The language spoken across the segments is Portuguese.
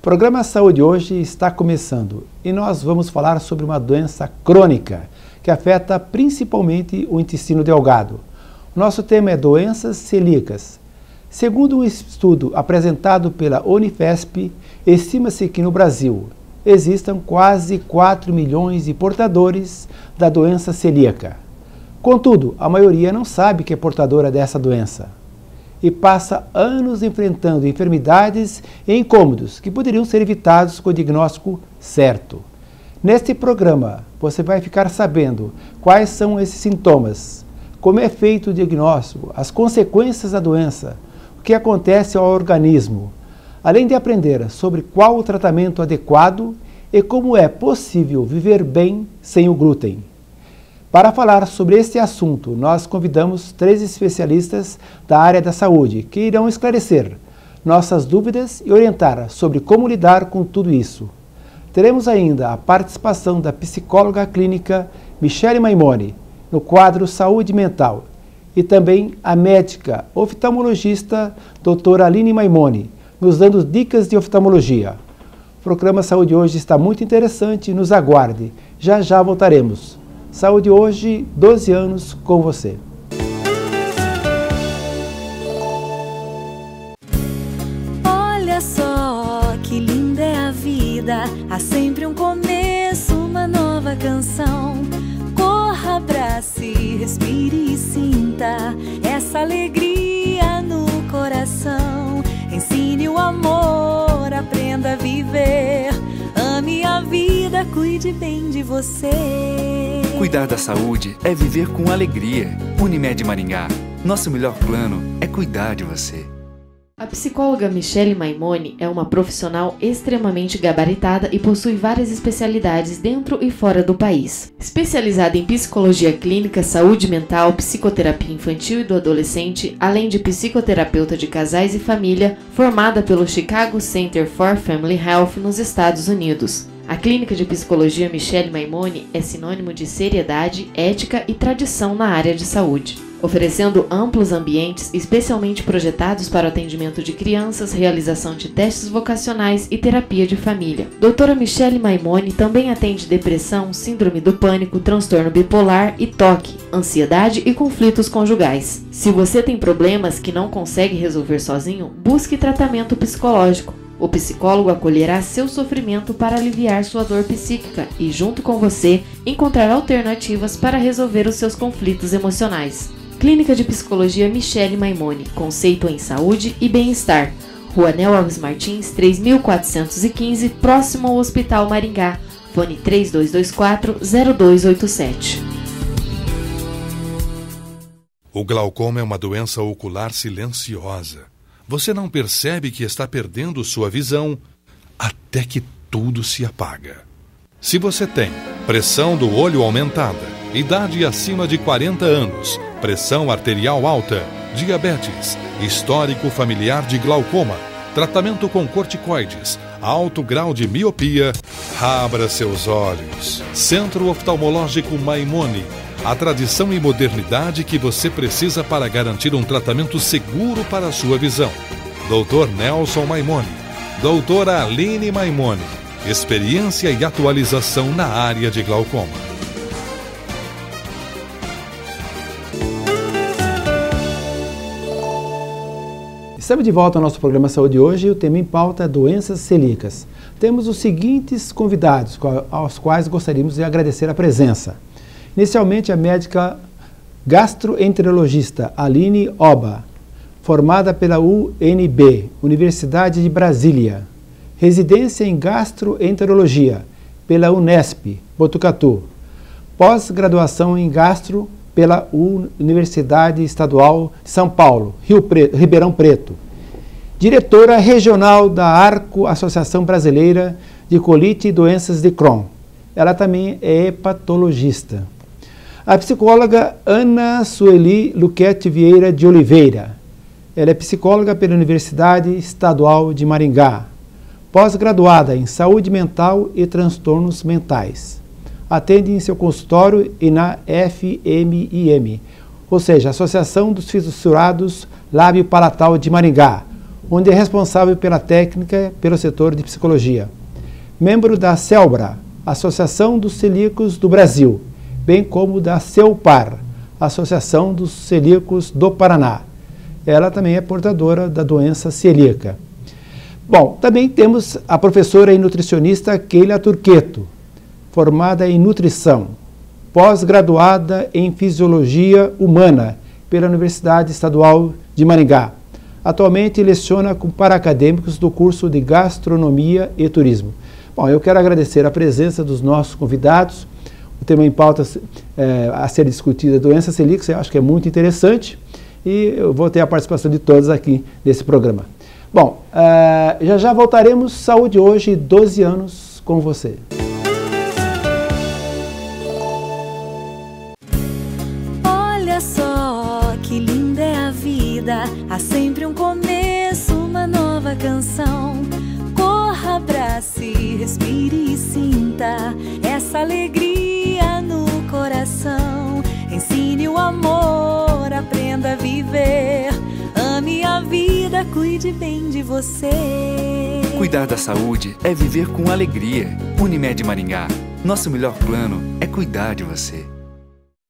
programa Saúde hoje está começando e nós vamos falar sobre uma doença crônica que afeta principalmente o intestino delgado. Nosso tema é doenças celíacas. Segundo um estudo apresentado pela Unifesp, estima-se que no Brasil existam quase 4 milhões de portadores da doença celíaca. Contudo, a maioria não sabe que é portadora dessa doença e passa anos enfrentando enfermidades e incômodos que poderiam ser evitados com o diagnóstico certo. Neste programa, você vai ficar sabendo quais são esses sintomas, como é feito o diagnóstico, as consequências da doença, o que acontece ao organismo, além de aprender sobre qual o tratamento adequado e como é possível viver bem sem o glúten. Para falar sobre este assunto, nós convidamos 3 especialistas da área da saúde que irão esclarecer nossas dúvidas e orientar sobre como lidar com tudo isso. Teremos ainda a participação da psicóloga clínica Michele Maimone no quadro Saúde Mental e também a médica oftalmologista doutora Aline Maimone, nos dando dicas de oftalmologia. O programa Saúde hoje está muito interessante, nos aguarde. Já já voltaremos. Saúde hoje, 12 anos com você. Olha só que linda é a vida, há sempre um começo, uma nova canção. Corra, abrace, respire e sinta essa alegria no coração. Ensine o amor, aprenda a viver. Ame a vida, cuide bem de você. Cuidar da saúde é viver com alegria. Unimed Maringá, nosso melhor plano é cuidar de você. A psicóloga Michele Maimone é uma profissional extremamente gabaritada e possui várias especialidades dentro e fora do país. Especializada em psicologia clínica, saúde mental, psicoterapia infantil e do adolescente, além de psicoterapeuta de casais e família, formada pelo Chicago Center for Family Health nos Estados Unidos. A clínica de psicologia Michele Maimone é sinônimo de seriedade, ética e tradição na área de saúde, oferecendo amplos ambientes especialmente projetados para o atendimento de crianças, realização de testes vocacionais e terapia de família. Doutora Michele Maimone também atende depressão, síndrome do pânico, transtorno bipolar e TOC, ansiedade e conflitos conjugais. Se você tem problemas que não consegue resolver sozinho, busque tratamento psicológico. O psicólogo acolherá seu sofrimento para aliviar sua dor psíquica e, junto com você, encontrar alternativas para resolver os seus conflitos emocionais. Clínica de Psicologia Michele Maimone, conceito em saúde e bem-estar. Rua Nel Alves Martins, 3415, próximo ao Hospital Maringá. Fone 3224-0287. O glaucoma é uma doença ocular silenciosa. Você não percebe que está perdendo sua visão até que tudo se apaga. Se você tem pressão do olho aumentada, idade acima de 40 anos, pressão arterial alta, diabetes, histórico familiar de glaucoma, tratamento com corticoides, alto grau de miopia, abra seus olhos. Centro Oftalmológico Maimone. A tradição e modernidade que você precisa para garantir um tratamento seguro para a sua visão. Dr. Nelson Maimone. Doutora Aline Maimone. Experiência e atualização na área de glaucoma. Estamos de volta ao nosso programa Saúde hoje e o tema em pauta é doenças celíacas. Temos os seguintes convidados, aos quais gostaríamos de agradecer a presença. Inicialmente, a médica gastroenterologista Aline Oba, formada pela UNB, Universidade de Brasília. Residência em gastroenterologia pela Unesp, Botucatu. Pós-graduação em gastro pela Universidade Estadual de São Paulo, Ribeirão Preto. Diretora regional da ARCO, Associação Brasileira de Colite e Doenças de Crohn. Ela também é hepatologista. A psicóloga Ana Sueli Luquete Vieira de Oliveira. Ela é psicóloga pela Universidade Estadual de Maringá. Pós-graduada em Saúde Mental e Transtornos Mentais. Atende em seu consultório e na FMIM, ou seja, Associação dos Fissurados Lábio Palatal de Maringá, onde é responsável pela técnica pelo setor de psicologia. Membro da CELBRA, Associação dos Celíacos do Brasil, bem como da CELPAR, Associação dos Celíacos do Paraná. Ela também é portadora da doença celíaca. Bom, também temos a professora e nutricionista Keila Turqueto, formada em nutrição, pós-graduada em fisiologia humana pela Universidade Estadual de Maringá. Atualmente leciona com para-acadêmicos do curso de Gastronomia e Turismo. Bom, eu quero agradecer a presença dos nossos convidados. O tema em pauta a ser discutido é doença celíaca, eu acho que é muito interessante e eu vou ter a participação de todos aqui nesse programa. Bom, já voltaremos. Saúde hoje, 12 anos com você. Olha só que linda é a vida, há sempre um começo, uma nova canção. Corra, abrace, respire e sinta essa alegria no coração. Ensine o amor, aprenda a viver. Ame a vida, cuide bem de você. Cuidar da saúde é viver com alegria. Unimed Maringá, nosso melhor plano é cuidar de você.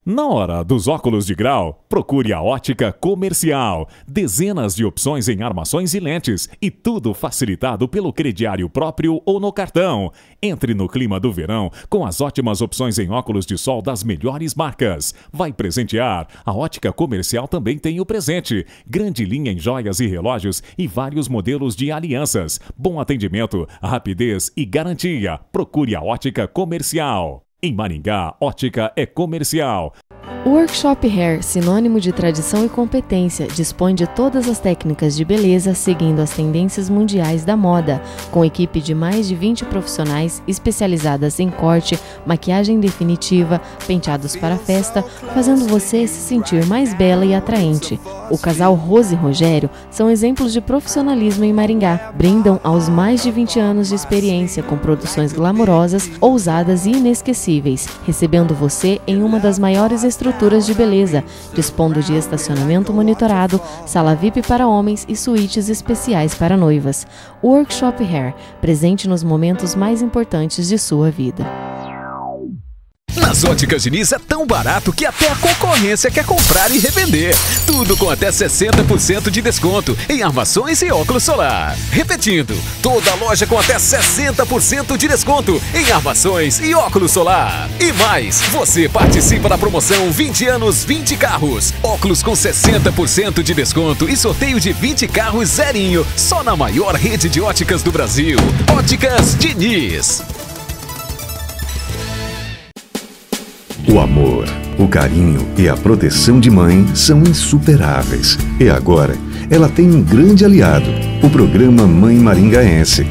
Na hora dos óculos de grau, procure a Ótica Comercial. Dezenas de opções em armações e lentes e tudo facilitado pelo crediário próprio ou no cartão. Entre no clima do verão com as ótimas opções em óculos de sol das melhores marcas. Vai presentear? A Ótica Comercial também tem o presente. Grande linha em joias e relógios e vários modelos de alianças. Bom atendimento, rapidez e garantia. Procure a Ótica Comercial. Em Maringá, ótica é comercial. O Workshop Hair, sinônimo de tradição e competência, dispõe de todas as técnicas de beleza seguindo as tendências mundiais da moda, com equipe de mais de 20 profissionais especializadas em corte, maquiagem definitiva, penteados para festa, fazendo você se sentir mais bela e atraente. O casal Rose e Rogério são exemplos de profissionalismo em Maringá, brindam aos mais de 20 anos de experiência com produções glamourosas, ousadas e inesquecíveis, recebendo você em uma das maiores estruturas de beleza, dispondo de estacionamento monitorado, sala VIP para homens e suítes especiais para noivas. Workshop Hair, presente nos momentos mais importantes de sua vida. Nas Óticas Diniz é tão barato que até a concorrência quer comprar e revender. Tudo com até 60% de desconto em armações e óculos solar. Repetindo, toda loja com até 60% de desconto em armações e óculos solar. E mais, você participa da promoção 20 anos, 20 carros. Óculos com 60% de desconto e sorteio de 20 carros zerinho. Só na maior rede de óticas do Brasil. Óticas Diniz. O amor, o carinho e a proteção de mãe são insuperáveis. E agora, ela tem um grande aliado, o programa Mãe Maringaense.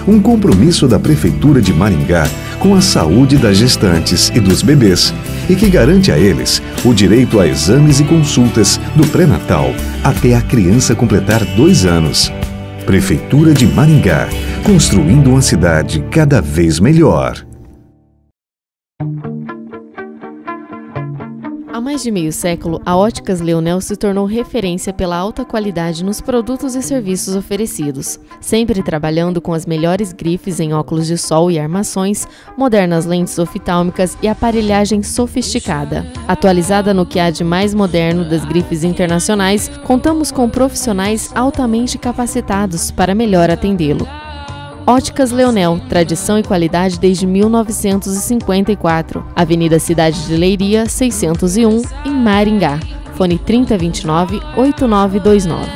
Um compromisso da Prefeitura de Maringá com a saúde das gestantes e dos bebês e que garante a eles o direito a exames e consultas do pré-natal até a criança completar 2 anos. Prefeitura de Maringá, construindo uma cidade cada vez melhor. Há mais de meio século, a Óticas Leonel se tornou referência pela alta qualidade nos produtos e serviços oferecidos, sempre trabalhando com as melhores grifes em óculos de sol e armações, modernas lentes oftálmicas e aparelhagem sofisticada. Atualizada no que há de mais moderno das grifes internacionais, contamos com profissionais altamente capacitados para melhor atendê-lo. Óticas Leonel, tradição e qualidade desde 1954. Avenida Cidade de Leiria, 601, em Maringá. Fone 3029-8929.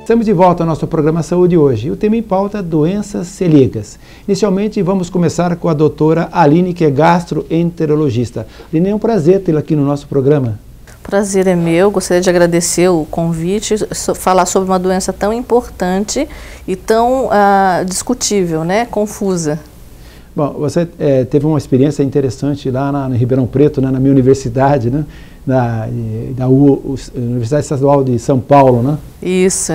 Estamos de volta ao nosso programa Saúde hoje. O tema em pauta é doenças celíacas. Inicialmente, vamos começar com a doutora Aline, que é gastroenterologista. Aline, é um prazer tê-la aqui no nosso programa. Prazer é meu, gostaria de agradecer o convite, falar sobre uma doença tão importante e tão discutível, né? Confusa. Bom, você teve uma experiência interessante lá no Ribeirão Preto, né, na minha universidade, né? Na Universidade Estadual de São Paulo, né? Isso,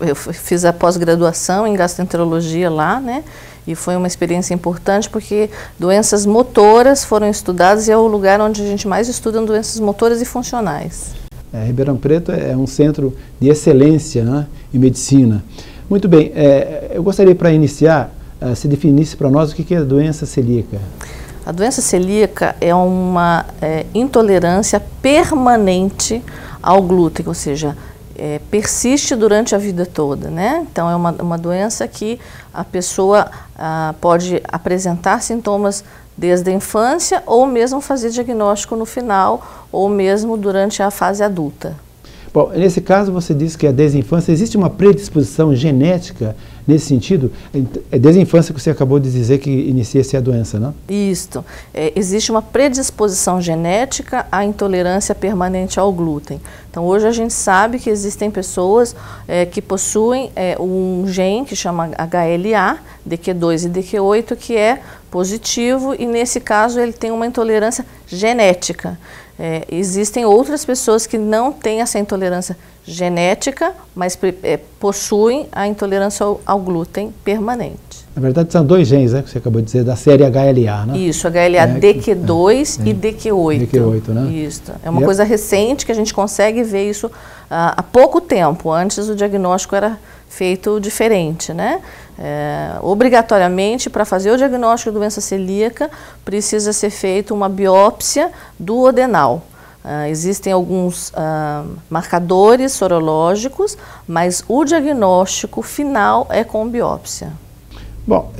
eu fiz a pós-graduação em gastroenterologia lá, né? E foi uma experiência importante porque doenças motoras foram estudadas e é o lugar onde a gente mais estuda doenças motoras e funcionais. Ribeirão Preto é um centro de excelência, né, em medicina. Muito bem, eu gostaria, para iniciar, se definisse para nós o que é a doença celíaca. A doença celíaca é uma intolerância permanente ao glúten, ou seja, persiste durante a vida toda, né? Então é uma doença que a pessoa pode apresentar sintomas desde a infância ou mesmo fazer diagnóstico no final ou mesmo durante a fase adulta. Bom, nesse caso você disse que é desde a infância. Existe uma predisposição genética nesse sentido? É desde a infância que você acabou de dizer que inicia-se a doença, não? Isso. Existe uma predisposição genética à intolerância permanente ao glúten. Então hoje a gente sabe que existem pessoas que possuem um gene que chama HLA, DQ2 e DQ8, que é positivo e nesse caso ele tem uma intolerância genética. Existem outras pessoas que não têm essa intolerância genética, mas possuem a intolerância ao glúten permanente. Na verdade são dois genes, né, que você acabou de dizer, da série HLA, né? Isso, HLA DQ2 e DQ8. DQ8, né? Isso. É uma coisa recente que a gente consegue ver isso há pouco tempo. Antes o diagnóstico era feito diferente, né? Obrigatoriamente, para fazer o diagnóstico de doença celíaca, precisa ser feita uma biópsia duodenal. Existem alguns marcadores sorológicos, mas o diagnóstico final é com biópsia. Bom,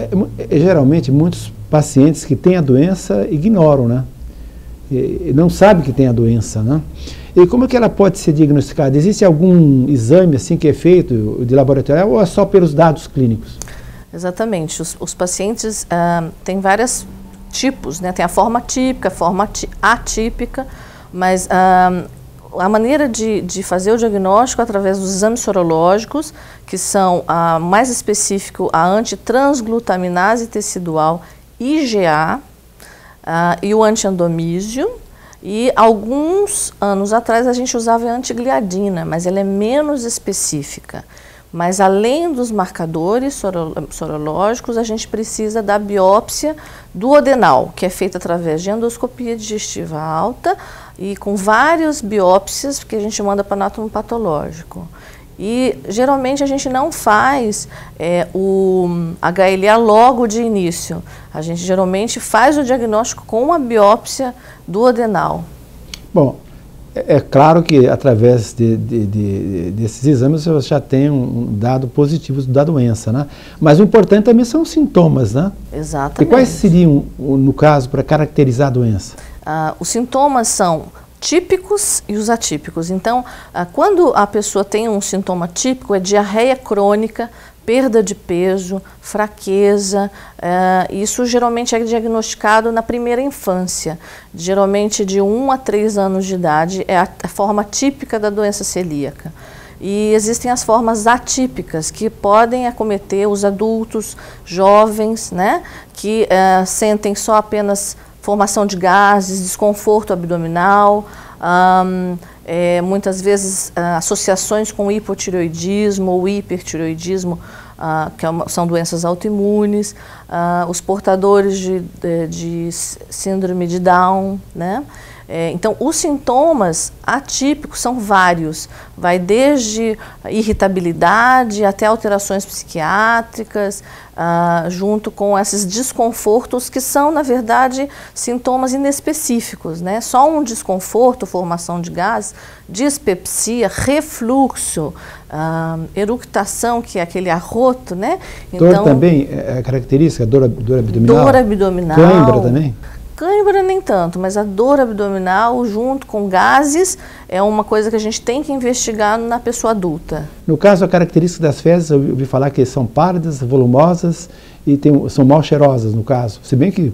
geralmente muitos pacientes que têm a doença ignoram, né? E não sabem que tem a doença, né? E como é que ela pode ser diagnosticada? Existe algum exame assim que é feito de laboratório ou é só pelos dados clínicos? Exatamente. Os pacientes têm vários tipos, né? Tem a forma típica, a forma atípica, mas a maneira de fazer o diagnóstico através dos exames sorológicos, que são mais específico a antitransglutaminase tecidual IgA e o antiendomísio. E alguns anos atrás a gente usava a antigliadina, mas ela é menos específica. Mas além dos marcadores sorológicos, a gente precisa da biópsia duodenal, que é feita através de endoscopia digestiva alta e com várias biópsias que a gente manda para anátomo patológico. E geralmente a gente não faz o HLA logo de início. A gente geralmente faz o diagnóstico com uma biópsia duodenal. Bom, é claro que através desses exames você já tem um dado positivo da doença, né? Mas o importante também são os sintomas, né? Exatamente. E quais seriam, no caso, para caracterizar a doença? Os sintomas são típicos e os atípicos. Então, quando a pessoa tem um sintoma típico, é diarreia crônica, perda de peso, fraqueza, isso geralmente é diagnosticado na primeira infância, geralmente de 1 a 3 anos de idade, é a forma típica da doença celíaca. E existem as formas atípicas, que podem acometer os adultos, jovens, né, que sentem só apenas formação de gases, desconforto abdominal, muitas vezes associações com hipotireoidismo ou hipertireoidismo, são doenças autoimunes, os portadores de síndrome de Down, né? Então, os sintomas atípicos são vários, vai desde irritabilidade até alterações psiquiátricas, junto com esses desconfortos que são, na verdade, sintomas inespecíficos, né? Só um desconforto, formação de gases, dispepsia, refluxo, eructação, que é aquele arroto, né? Então, dor também é característica, dor abdominal? Dor abdominal. Cãibra também? Cãibra nem tanto, mas a dor abdominal junto com gases é uma coisa que a gente tem que investigar na pessoa adulta. No caso, a característica das fezes, eu ouvi falar que são pálidas, volumosas e são mal cheirosas, no caso. Se bem que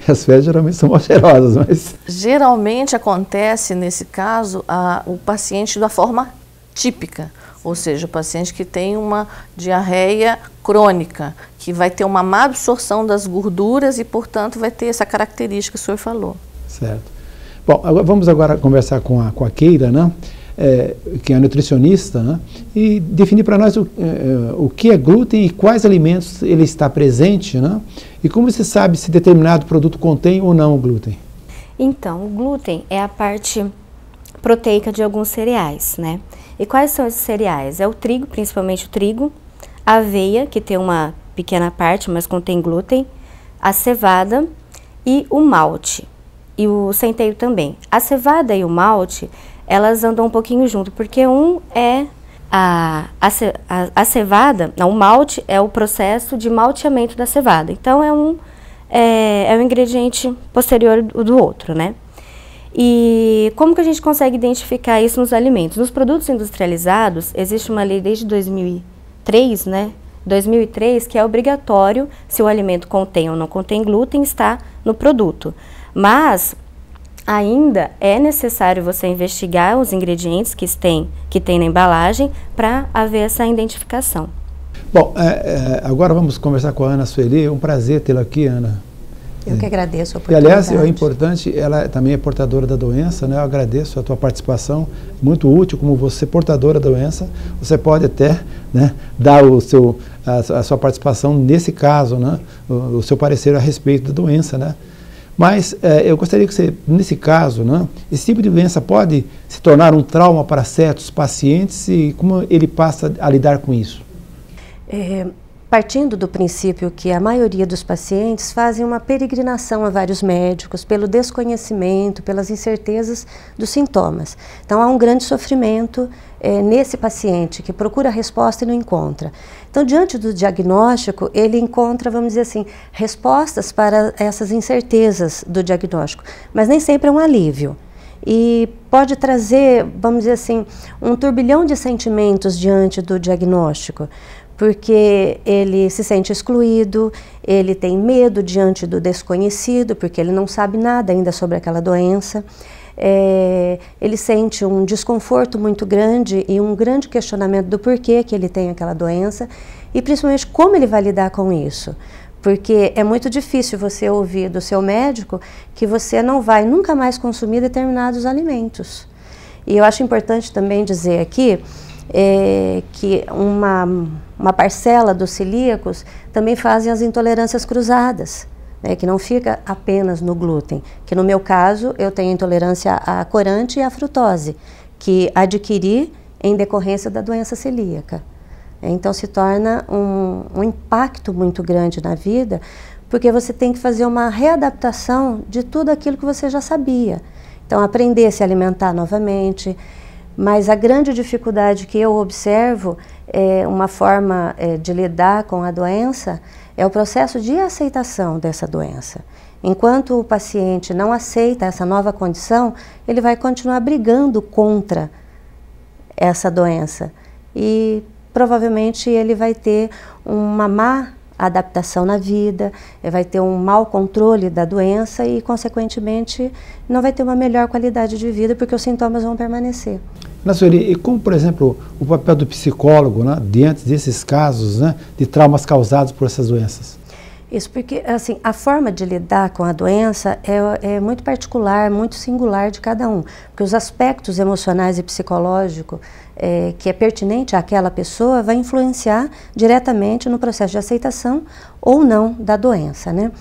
as fezes geralmente são mal cheirosas, mas... Geralmente acontece, nesse caso, o paciente da forma típica. Ou seja, o paciente que tem uma diarreia crônica, que vai ter uma má absorção das gorduras e, portanto, vai ter essa característica que o senhor falou. Certo. Bom, vamos agora conversar com a Keira, né? que é nutricionista, né? E definir para nós o que é glúten e quais alimentos ele está presente, né? E como você sabe se determinado produto contém ou não o glúten? Então, o glúten é a parte proteica de alguns cereais, né? E quais são esses cereais? É o trigo, principalmente o trigo, a aveia, que tem uma pequena parte, mas contém glúten, a cevada e o malte, e o centeio também. A cevada e o malte, elas andam um pouquinho junto, porque um é a cevada, não, o malte é o processo de malteamento da cevada, então é um ingrediente posterior do outro, né? E como que a gente consegue identificar isso nos alimentos? Nos produtos industrializados, existe uma lei desde 2003, né? 2003, que é obrigatório, se o alimento contém ou não contém glúten, está no produto. Mas ainda é necessário você investigar os ingredientes que tem na embalagem para haver essa identificação. Bom, agora vamos conversar com a Ana Sueli. É um prazer tê-la aqui, Ana. Eu que agradeço a E, aliás, oportunidade. é importante, ela também é portadora da doença, né? Eu agradeço a tua participação, muito útil, como você portadora da doença, você pode até, né, dar a sua participação nesse caso, né? O seu parecer a respeito da doença, né? Mas eu gostaria que você, nesse caso, né, esse tipo de doença pode se tornar um trauma para certos pacientes e como ele passa a lidar com isso? Partindo do princípio que a maioria dos pacientes fazem uma peregrinação a vários médicos pelo desconhecimento, pelas incertezas dos sintomas. Então há um grande sofrimento nesse paciente que procura a resposta e não encontra. Então, diante do diagnóstico, ele encontra, vamos dizer assim, respostas para essas incertezas do diagnóstico, mas nem sempre é um alívio. E pode trazer, vamos dizer assim, um turbilhão de sentimentos diante do diagnóstico, porque ele se sente excluído, ele tem medo diante do desconhecido, porque ele não sabe nada ainda sobre aquela doença. Ele sente um desconforto muito grande e um grande questionamento do porquê que ele tem aquela doença e principalmente como ele vai lidar com isso. Porque é muito difícil você ouvir do seu médico que você não vai nunca mais consumir determinados alimentos. E eu acho importante também dizer aqui que uma parcela dos celíacos também fazem as intolerâncias cruzadas, né, que não fica apenas no glúten, que no meu caso eu tenho intolerância à corante e à frutose, que adquiri em decorrência da doença celíaca. Então se torna um impacto muito grande na vida, porque você tem que fazer uma readaptação de tudo aquilo que você já sabia. Então aprender a se alimentar novamente, mas a grande dificuldade que eu observo uma forma de lidar com a doença é o processo de aceitação dessa doença. Enquanto o paciente não aceita essa nova condição, ele vai continuar brigando contra essa doença e provavelmente ele vai ter uma má adaptação na vida, vai ter um mau controle da doença e, consequentemente, não vai ter uma melhor qualidade de vida porque os sintomas vão permanecer. Ana Sueli, e como, por exemplo, o papel do psicólogo, né, diante desses casos, né, de traumas causados por essas doenças? Isso porque, assim, a forma de lidar com a doença é muito particular, muito singular de cada um, porque os aspectos emocionais e psicológicos que é pertinente àquela pessoa vai influenciar diretamente no processo de aceitação ou não da doença, né?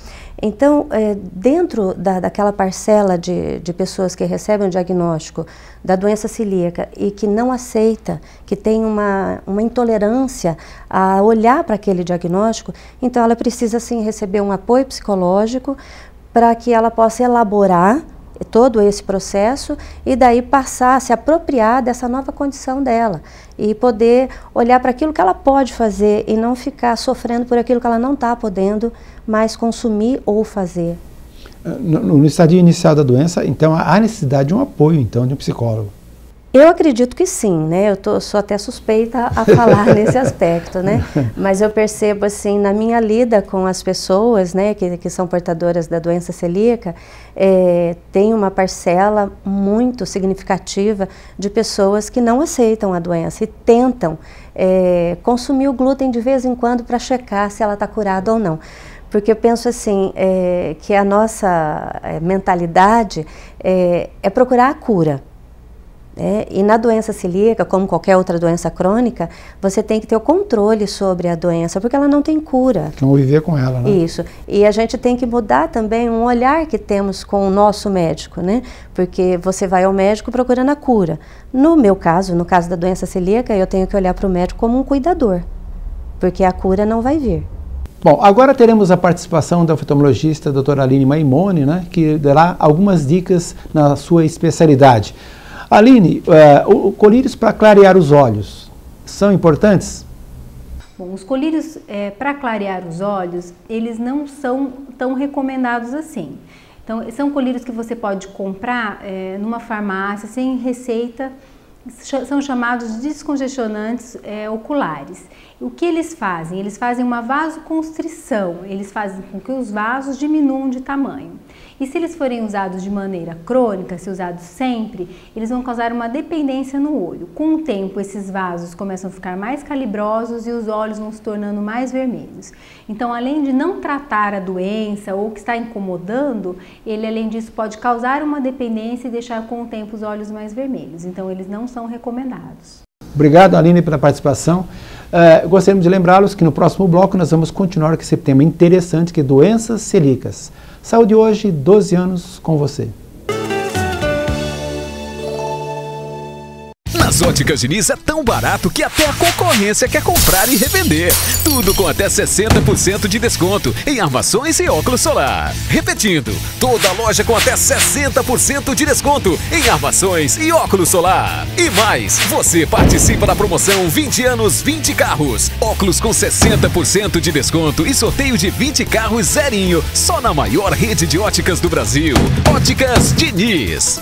Então, dentro daquela parcela de pessoas que recebem o diagnóstico da doença celíaca e que não aceita, que tem uma intolerância a olhar para aquele diagnóstico, então ela precisa sim receber um apoio psicológico para que ela possa elaborar todo esse processo e daí passar a se apropriar dessa nova condição dela e poder olhar para aquilo que ela pode fazer e não ficar sofrendo por aquilo que ela não está podendo mais consumir ou fazer. No estadio inicial da doença, então há necessidade de um apoio, então, de um psicólogo. Eu acredito que sim, né? Eu sou até suspeita a falar nesse aspecto, né? Mas eu percebo, assim, na minha lida com as pessoas, né, que são portadoras da doença celíaca, tem uma parcela muito significativa de pessoas que não aceitam a doença e tentam consumir o glúten de vez em quando para checar se ela está curada ou não. Porque eu penso assim, que a nossa mentalidade é procurar a cura. E na doença celíaca, como qualquer outra doença crônica, você tem que ter o controle sobre a doença, porque ela não tem cura. Vamos viver com ela, né? Isso. E a gente tem que mudar também um olhar que temos com o nosso médico, né? Porque você vai ao médico procurando a cura. No meu caso, no caso da doença celíaca, eu tenho que olhar para o médico como um cuidador, porque a cura não vai vir. Bom, agora teremos a participação da oftalmologista doutora Aline Maimone, né? Que dará algumas dicas na sua especialidade. Aline, colírios para clarear os olhos são importantes? Bom, os colírios para clarear os olhos, eles não são tão recomendados assim. Então, são colírios que você pode comprar numa farmácia sem receita, são chamados descongestionantes oculares. O que eles fazem? Eles fazem uma vasoconstrição, eles fazem com que os vasos diminuam de tamanho. E se eles forem usados de maneira crônica, se usados sempre, eles vão causar uma dependência no olho. Com o tempo, esses vasos começam a ficar mais calibrosos e os olhos vão se tornando mais vermelhos. Então, além de não tratar a doença ou que está incomodando, ele, além disso, pode causar uma dependência e deixar com o tempo os olhos mais vermelhos. Então, eles não são recomendados. Obrigado, Aline, pela participação. Gostaríamos de lembrá-los que no próximo bloco nós vamos continuar com esse tema interessante, que é doenças celíacas. Saúde hoje, 12 anos com você. Nas Óticas Diniz é tão barato que até a concorrência quer comprar e revender. Tudo com até 60% de desconto em armações e óculos solar. Repetindo, toda loja com até 60% de desconto em armações e óculos solar. E mais, você participa da promoção 20 anos, 20 carros. Óculos com 60% de desconto e sorteio de 20 carros zerinho. Só na maior rede de óticas do Brasil. Óticas Diniz.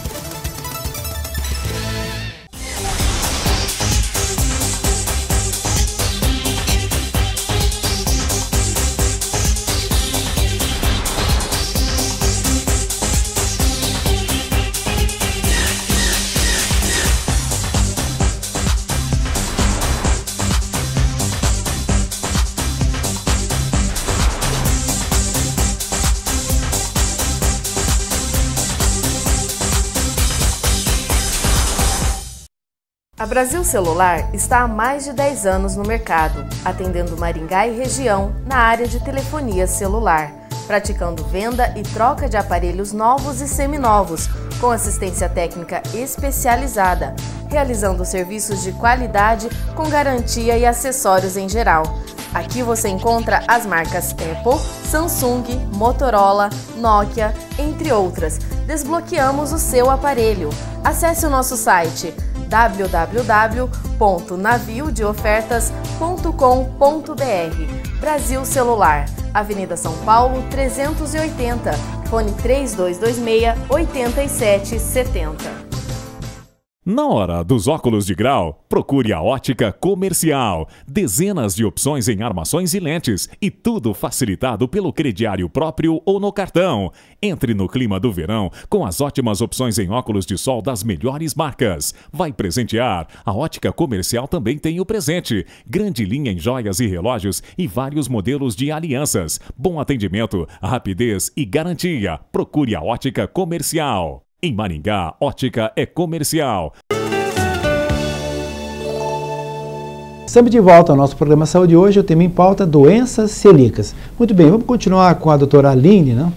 A Brasil Celular está há mais de 10 anos no mercado, atendendo Maringá e região na área de telefonia celular, praticando venda e troca de aparelhos novos e seminovos, com assistência técnica especializada, realizando serviços de qualidade com garantia e acessórios em geral. Aqui você encontra as marcas Apple, Samsung, Motorola, Nokia, entre outras. Desbloqueamos o seu aparelho. Acesse o nosso site www.naviodeofertas.com.br. Brasil Celular, Avenida São Paulo 380, fone 3226-8770. Na hora dos óculos de grau, procure a Ótica Comercial. Dezenas de opções em armações e lentes e tudo facilitado pelo crediário próprio ou no cartão. Entre no clima do verão com as ótimas opções em óculos de sol das melhores marcas. Vai presentear? A Ótica Comercial também tem o presente. Grande linha em joias e relógios e vários modelos de alianças. Bom atendimento, rapidez e garantia. Procure a Ótica Comercial. Em Maringá, ótica é comercial. Estamos de volta ao nosso programa Saúde hoje. O tema em pauta, doenças celíacas. Muito bem, vamos continuar com a doutora Aline, né?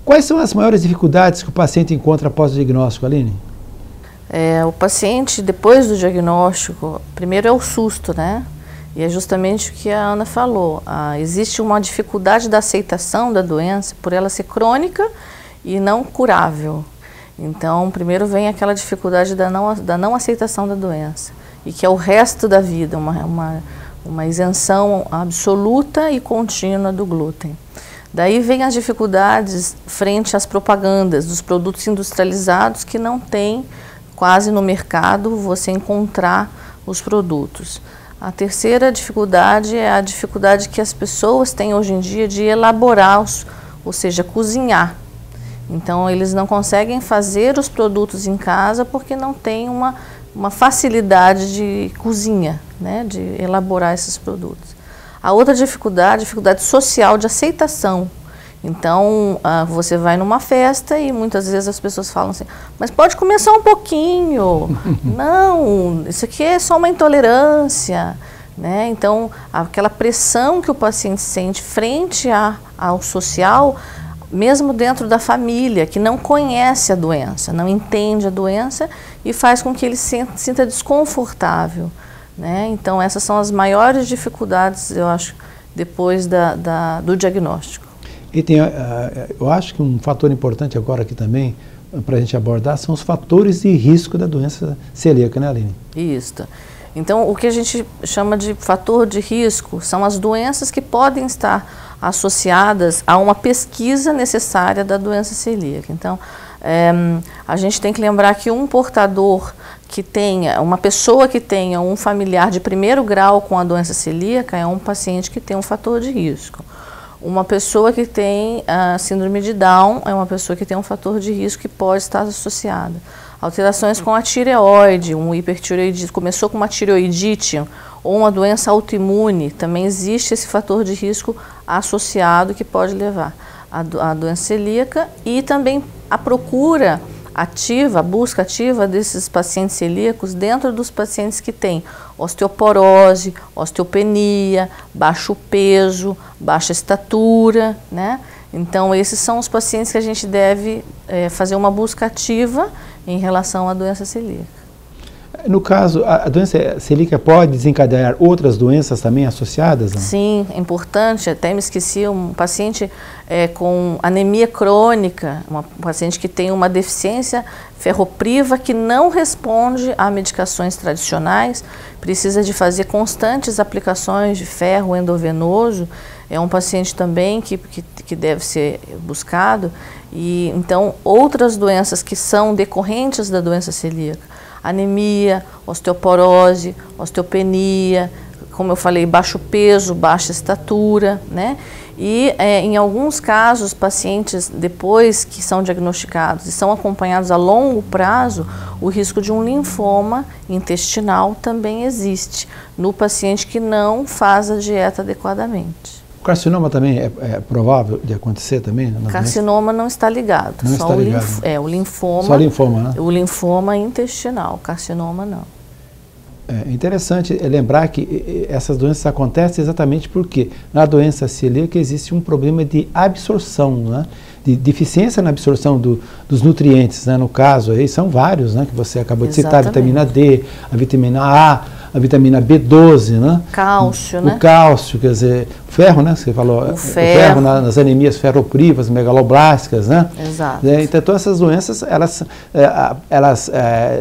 Quais são as maiores dificuldades que o paciente encontra após o diagnóstico, Aline? O paciente, depois do diagnóstico, primeiro é o susto, né? E é justamente o que a Ana falou. Existe uma dificuldade da aceitação da doença por ela ser crônica e não curável. Então, primeiro vem aquela dificuldade da não aceitação da doença, e que é o resto da vida, uma isenção absoluta e contínua do glúten. Daí vem as dificuldades frente às propagandas dos produtos industrializados, que não tem quase no mercado você encontrar os produtos. A terceira dificuldade é a dificuldade que as pessoas têm hoje em dia de elaborar, ou seja, cozinhar. Então, eles não conseguem fazer os produtos em casa porque não tem uma facilidade de cozinha, né, de elaborar esses produtos. A outra dificuldade social de aceitação. Então, você vai numa festa e muitas vezes as pessoas falam assim, mas pode comer só um pouquinho. Não, isso aqui é só uma intolerância, né? Então, aquela pressão que o paciente sente frente ao social, mesmo dentro da família, que não conhece a doença, não entende a doença e faz com que ele se sinta desconfortável, né? Então, essas são as maiores dificuldades, eu acho, depois do diagnóstico. E tem, eu acho que um fator importante agora aqui também, para a gente abordar, são os fatores de risco da doença celíaca, né, Aline? Isso. Então, o que a gente chama de fator de risco são as doenças que podem estar associadas a uma pesquisa necessária da doença celíaca. Então, a gente tem que lembrar que um portador que tenha, uma pessoa que tenha um familiar de 1º grau com a doença celíaca é um paciente que tem um fator de risco. Uma pessoa que tem síndrome de Down é uma pessoa que tem um fator de risco que pode estar associada. Alterações com a tireoide, um hipertireoidismo, começou com uma tireoidite ou uma doença autoimune, também existe esse fator de risco associado que pode levar à doença celíaca, e também a procura ativa, a busca ativa desses pacientes celíacos dentro dos pacientes que têm osteoporose, osteopenia, baixo peso, baixa estatura, né? Então, esses são os pacientes que a gente deve fazer uma busca ativa em relação à doença celíaca. No caso, a doença celíaca pode desencadear outras doenças também associadas? Não? Sim, é importante, até me esqueci, um paciente com anemia crônica, um paciente que tem uma deficiência ferropriva que não responde a medicações tradicionais, precisa de fazer constantes aplicações de ferro endovenoso, é um paciente também que deve ser buscado. E então, outras doenças que são decorrentes da doença celíaca, anemia, osteoporose, osteopenia, como eu falei, baixo peso, baixa estatura, né? E em alguns casos, pacientes depois que são diagnosticados e são acompanhados a longo prazo, o risco de um linfoma intestinal também existe no paciente que não faz a dieta adequadamente. O carcinoma também é provável de acontecer também? Carcinoma não está ligado. Não só está ligado. O linfoma. Só linfoma, né? O linfoma intestinal, carcinoma não. É interessante lembrar que essas doenças acontecem exatamente porque na doença celíaca existe um problema de absorção, né? De deficiência na absorção dos nutrientes, né? No caso aí são vários, né? Que você acabou de citar, a vitamina D, a vitamina A, a vitamina B12, né? Cálcio, né? O cálcio, quer dizer, ferro, né? Você falou, o ferro nas anemias ferroprivas, megaloblásticas, né? Exato. Então todas essas doenças, elas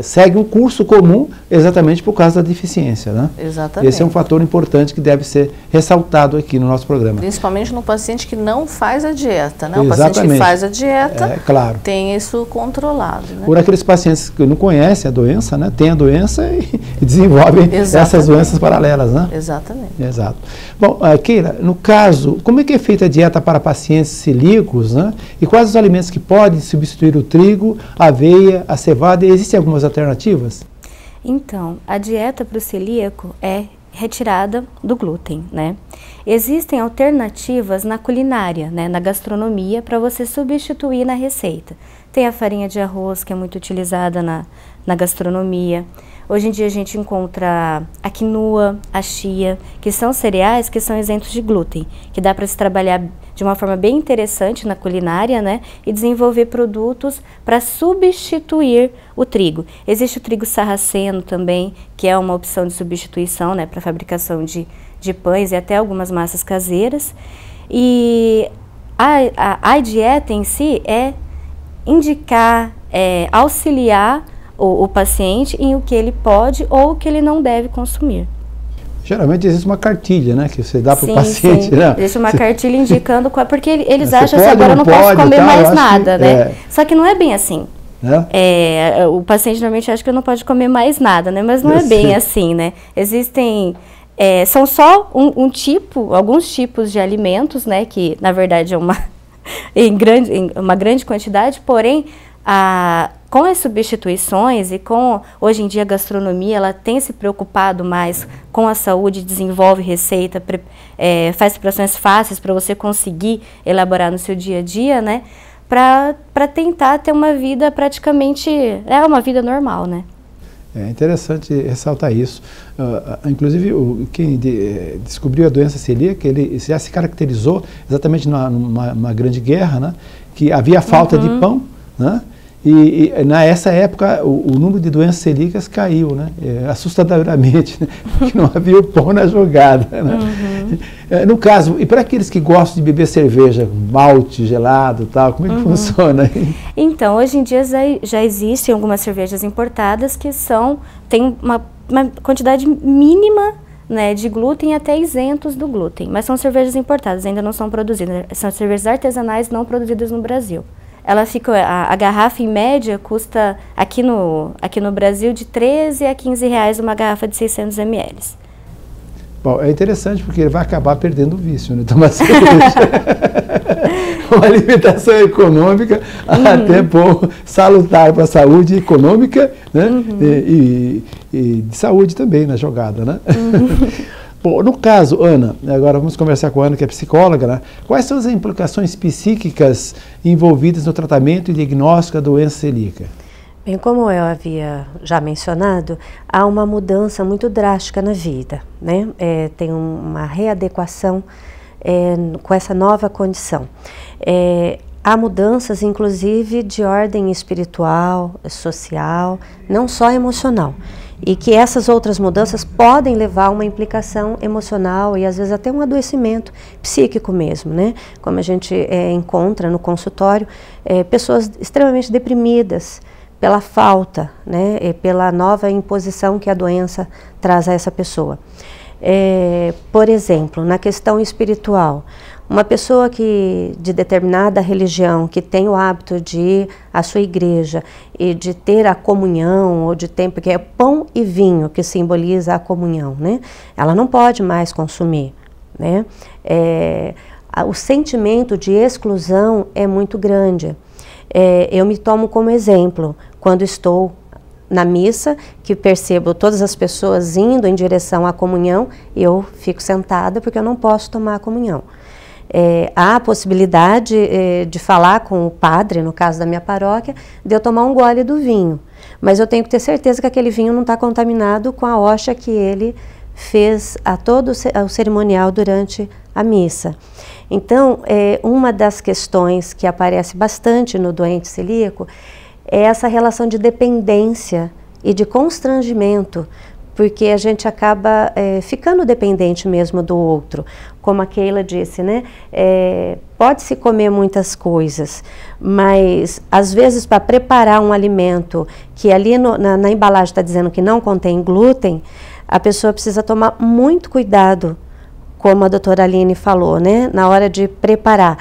seguem um curso comum exatamente por causa da deficiência, né? Exatamente. Esse é um fator importante que deve ser ressaltado aqui no nosso programa. Principalmente no paciente que não faz a dieta, né? Exatamente. O paciente que faz a dieta claro, tem isso controlado, né? Por aqueles pacientes que não conhecem a doença, né? Tem a doença e desenvolvem essas doenças paralelas, né? Exatamente. Exato. Bom, Keila, no caso, como é que é feita a dieta para pacientes celíacos, né? E quais os alimentos que podem substituir o trigo, a aveia, a cevada? Existem algumas alternativas? Então, a dieta para o celíaco é retirada do glúten, né? Existem alternativas na culinária, né, na gastronomia, para você substituir na receita. Tem a farinha de arroz, que é muito utilizada na gastronomia. Hoje em dia a gente encontra a quinoa, a chia, que são cereais que são isentos de glúten, que dá para se trabalhar de uma forma bem interessante na culinária, né, e desenvolver produtos para substituir o trigo. Existe o trigo sarraceno também, que é uma opção de substituição, né, para fabricação de pães e até algumas massas caseiras. E a dieta em si é indicar, auxiliar o paciente em o que ele pode ou o que ele não deve consumir. Geralmente existe uma cartilha, né, que você dá para o paciente. Sim. Né? Existe uma cartilha indicando porque eles você acham assim, agora eu não posso comer mais nada, né? Só que não é bem assim. O paciente normalmente acha que não pode comer mais nada, né? Mas não é bem assim, né? Existem, são só alguns tipos de alimentos, né? Que na verdade é uma grande quantidade, porém com as substituições e com, hoje em dia, a gastronomia, ela tem se preocupado mais com a saúde, desenvolve receita, faz preparações fáceis para você conseguir elaborar no seu dia a dia, né? Para tentar ter uma vida praticamente, uma vida normal, né? É interessante ressaltar isso. Inclusive, quem descobriu a doença celíaca, ele já se caracterizou exatamente numa grande guerra, né? Que havia falta de pão, né? E nessa época o número de doenças celíacas caiu, né? Assustadoramente, né? Porque não havia o pão na jogada, né? No caso, e para aqueles que gostam de beber cerveja, malte, gelado, tal, como é que funciona? Então, hoje em dia já existem algumas cervejas importadas que têm uma quantidade mínima, né, de glúten, até isentos do glúten, mas são cervejas importadas, ainda não são produzidas, são cervejas artesanais não produzidas no Brasil. Ela fica, a garrafa em média custa aqui no Brasil de 13 a 15 reais uma garrafa de 600 ml. Bom, é interessante porque ele vai acabar perdendo o vício, né? Tomar cerveja. Uma alimentação econômica, até bom, salutar para a saúde econômica, né? E de saúde também na jogada, né? Bom, no caso, Ana, agora vamos conversar com a Ana, que é psicóloga, né? Quais são as implicações psíquicas envolvidas no tratamento e diagnóstico da doença celíaca? Bem, como eu havia já mencionado, há uma mudança muito drástica na vida, né? Tem uma readequação com essa nova condição. Há mudanças, inclusive, de ordem espiritual, social, não só emocional. E que essas outras mudanças podem levar a uma implicação emocional e às vezes até um adoecimento psíquico mesmo, né? Como a gente encontra no consultório, pessoas extremamente deprimidas pela falta, né? Pela nova imposição que a doença traz a essa pessoa. Por exemplo, na questão espiritual, uma pessoa de determinada religião, que tem o hábito de ir à sua igreja e de ter a comunhão, ou de ter, porque é pão e vinho que simboliza a comunhão, né? Ela não pode mais consumir, né? O sentimento de exclusão é muito grande. Eu me tomo como exemplo, quando estou na missa, que percebo todas as pessoas indo em direção à comunhão, eu fico sentada porque eu não posso tomar a comunhão. Há a possibilidade de falar com o padre, no caso da minha paróquia, de eu tomar um gole do vinho. Mas eu tenho que ter certeza que aquele vinho não está contaminado com a hóstia que ele fez a todo o cerimonial durante a missa. Então, uma das questões que aparece bastante no doente celíaco é essa relação de dependência e de constrangimento, porque a gente acaba ficando dependente mesmo do outro. Como a Keila disse, né? Pode-se comer muitas coisas, mas às vezes para preparar um alimento que ali na embalagem está dizendo que não contém glúten, a pessoa precisa tomar muito cuidado, como a doutora Aline falou, né? Na hora de preparar.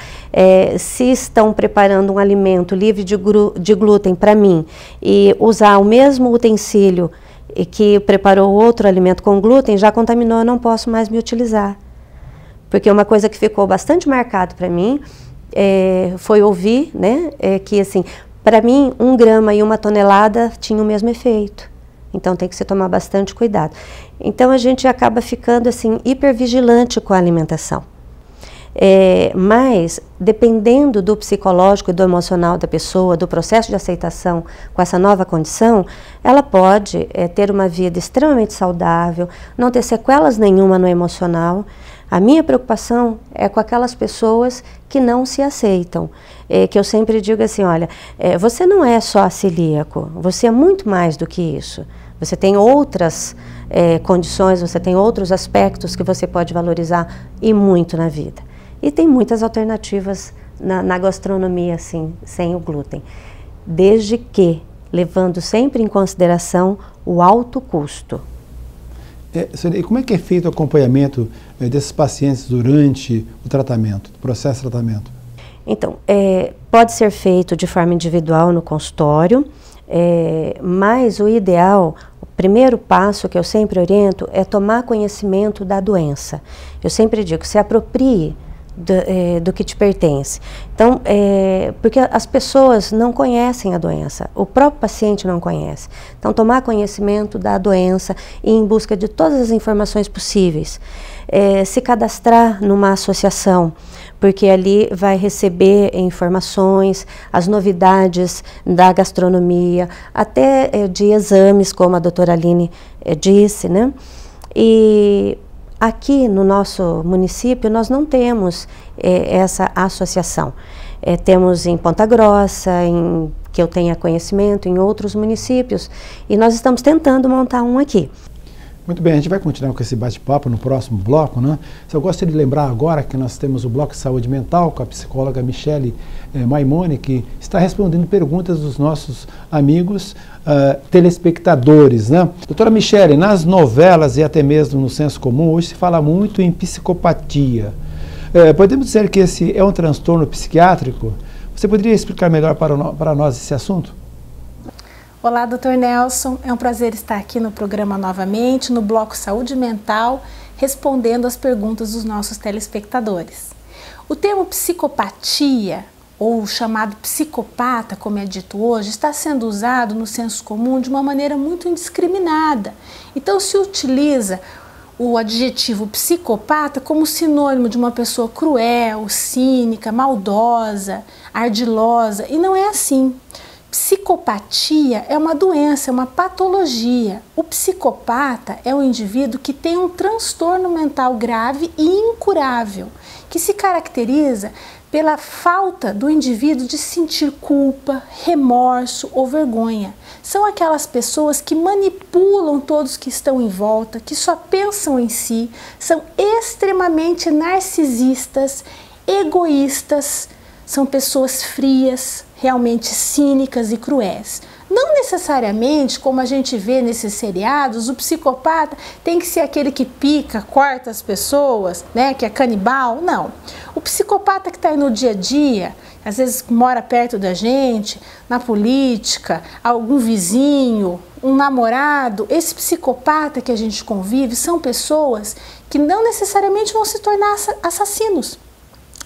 Se estão preparando um alimento livre de glúten para mim e usar o mesmo utensílio que preparou outro alimento com glúten, já contaminou, eu não posso mais me utilizar. Porque uma coisa que ficou bastante marcado para mim foi ouvir, né, que assim, para mim 1 grama e 1 tonelada tinham o mesmo efeito. Então tem que se tomar bastante cuidado. Então a gente acaba ficando assim hipervigilante com a alimentação. Mas dependendo do psicológico e do emocional da pessoa, do processo de aceitação com essa nova condição, ela pode ter uma vida extremamente saudável, não ter sequelas nenhuma no emocional. A minha preocupação é com aquelas pessoas que não se aceitam, que eu sempre digo assim, olha, você não é só celíaco, você é muito mais do que isso. Você tem outras condições, você tem outros aspectos que você pode valorizar e muito na vida. E tem muitas alternativas na gastronomia, assim, sem o glúten. Desde que, levando sempre em consideração o alto custo. E como é que é feito o acompanhamento desses pacientes durante o tratamento, o processo de tratamento? Então, pode ser feito de forma individual no consultório, mas o ideal, o primeiro passo que eu sempre oriento é tomar conhecimento da doença. Eu sempre digo, se aproprie do que te pertence. Então, porque as pessoas não conhecem a doença, o próprio paciente não conhece. Então, tomar conhecimento da doença e ir em busca de todas as informações possíveis. Se cadastrar numa associação, porque ali vai receber informações, as novidades da gastronomia, até de exames, como a doutora Aline disse, né? E aqui no nosso município nós não temos essa associação. Temos em Ponta Grossa, que eu tenha conhecimento, em outros municípios, e nós estamos tentando montar um aqui. Muito bem, a gente vai continuar com esse bate-papo no próximo bloco, né? Eu gostaria de lembrar agora que nós temos o Bloco de Saúde Mental com a psicóloga Michele Maimone, que está respondendo perguntas dos nossos amigos telespectadores, né? Doutora Michele, nas novelas e até mesmo no senso comum, hoje se fala muito em psicopatia. Podemos dizer que esse é um transtorno psiquiátrico? Você poderia explicar melhor para nós esse assunto? Olá, Dr. Nelson. É um prazer estar aqui no programa novamente, no Bloco Saúde Mental, respondendo às perguntas dos nossos telespectadores. O termo psicopatia, ou chamado psicopata, como é dito hoje, está sendo usado no senso comum de uma maneira muito indiscriminada. Então, se utiliza o adjetivo psicopata como sinônimo de uma pessoa cruel, cínica, maldosa, ardilosa, e não é assim. Psicopatia é uma doença, é uma patologia. O psicopata é um indivíduo que tem um transtorno mental grave e incurável, que se caracteriza pela falta do indivíduo de sentir culpa, remorso ou vergonha. São aquelas pessoas que manipulam todos que estão em volta, que só pensam em si, são extremamente narcisistas, egoístas, são pessoas frias, realmente cínicas e cruéis. Não necessariamente, como a gente vê nesses seriados, o psicopata tem que ser aquele que pica, corta as pessoas, né, que é canibal. Não. O psicopata que está aí no dia a dia, às vezes mora perto da gente, na política, algum vizinho, um namorado, esse psicopata que a gente convive são pessoas que não necessariamente vão se tornar assassinos.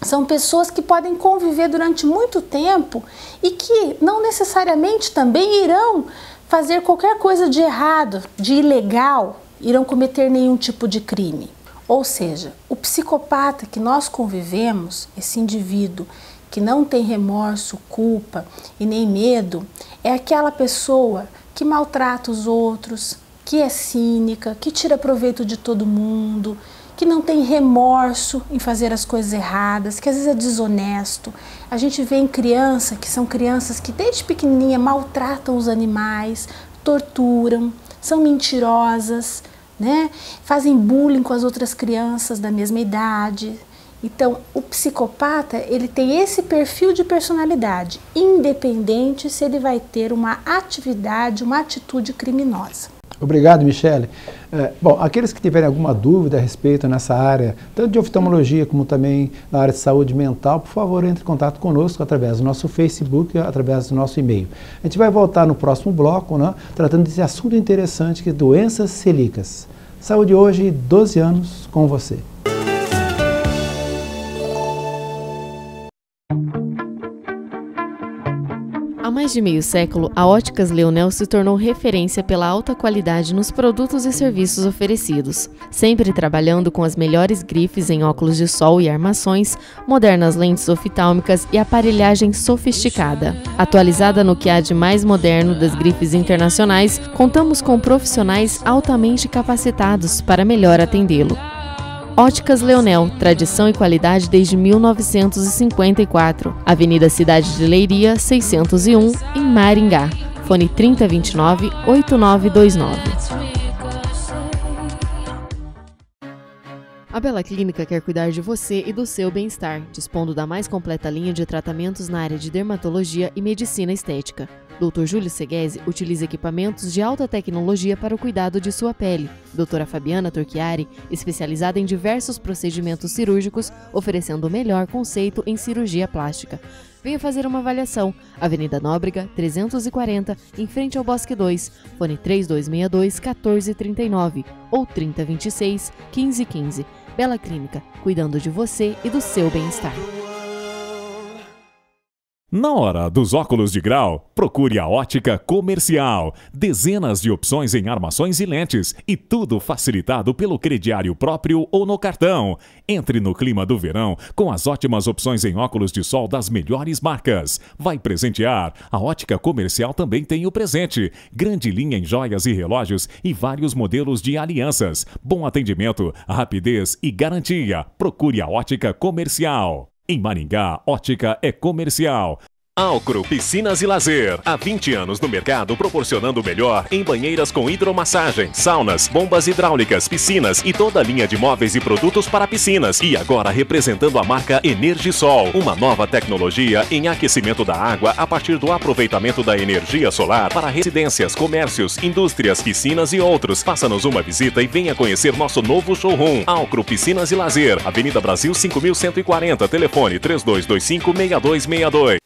São pessoas que podem conviver durante muito tempo e que não necessariamente também irão fazer qualquer coisa de errado, de ilegal, irão cometer nenhum tipo de crime. Ou seja, o psicopata que nós convivemos, esse indivíduo que não tem remorso, culpa e nem medo, é aquela pessoa que maltrata os outros, que é cínica, que tira proveito de todo mundo, que não tem remorso em fazer as coisas erradas, que às vezes é desonesto. A gente vê em criança, que são crianças que desde pequenininha maltratam os animais, torturam, são mentirosas, né? Fazem bullying com as outras crianças da mesma idade. Então, o psicopata, ele tem esse perfil de personalidade, independente se ele vai ter uma atividade, uma atitude criminosa. Obrigado, Michele. Bom, aqueles que tiverem alguma dúvida a respeito nessa área, tanto de oftalmologia como também na área de saúde mental, por favor, entre em contato conosco através do nosso Facebook, através do nosso e-mail. A gente vai voltar no próximo bloco, né, tratando desse assunto interessante que é doenças celíacas. Saúde hoje, 12 anos com você. Há mais de meio século, a Óticas Leonel se tornou referência pela alta qualidade nos produtos e serviços oferecidos, sempre trabalhando com as melhores grifes em óculos de sol e armações, modernas lentes oftálmicas e aparelhagem sofisticada. Atualizada no que há de mais moderno das grifes internacionais, contamos com profissionais altamente capacitados para melhor atendê-lo. Óticas Leonel, tradição e qualidade desde 1954. Avenida Cidade de Leiria, 601, em Maringá. Fone 3029-8929. A Bela Clínica quer cuidar de você e do seu bem-estar, dispondo da mais completa linha de tratamentos na área de dermatologia e medicina estética. Dr. Júlio Seguesi utiliza equipamentos de alta tecnologia para o cuidado de sua pele. Doutora Fabiana Torchiari, especializada em diversos procedimentos cirúrgicos, oferecendo o melhor conceito em cirurgia plástica. Venha fazer uma avaliação. Avenida Nóbrega, 340, em frente ao Bosque 2. Fone 3262-1439 ou 3026-1515. Bela Clínica, cuidando de você e do seu bem-estar. Na hora dos óculos de grau, procure a Ótica Comercial. Dezenas de opções em armações e lentes e tudo facilitado pelo crediário próprio ou no cartão. Entre no clima do verão com as ótimas opções em óculos de sol das melhores marcas. Vai presentear? A Ótica Comercial também tem o presente. Grande linha em joias e relógios e vários modelos de alianças. Bom atendimento, rapidez e garantia. Procure a Ótica Comercial. Em Maringá, ótica é comercial. Alcro Piscinas e Lazer. Há 20 anos no mercado, proporcionando o melhor em banheiras com hidromassagem, saunas, bombas hidráulicas, piscinas e toda a linha de móveis e produtos para piscinas. E agora representando a marca Energisol, uma nova tecnologia em aquecimento da água a partir do aproveitamento da energia solar para residências, comércios, indústrias, piscinas e outros. Faça-nos uma visita e venha conhecer nosso novo showroom. Alcro Piscinas e Lazer, Avenida Brasil 5140, telefone 3225-6262.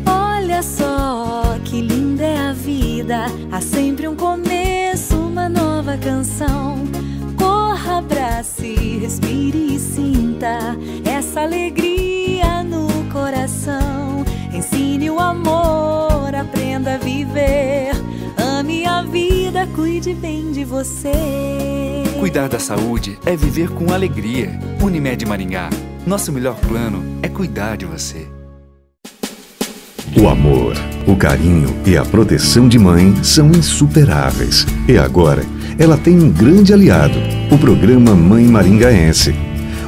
Olha só que linda é a vida, há sempre um começo, uma nova canção. Corra, abrace, respire e sinta essa alegria no coração. Ensine o amor, aprenda a viver, ame a vida, cuide bem de você. Cuidar da saúde é viver com alegria. Unimed Maringá, nosso melhor plano é cuidar de você. O amor, o carinho e a proteção de mãe são insuperáveis. E agora, ela tem um grande aliado, o programa Mãe Maringaense.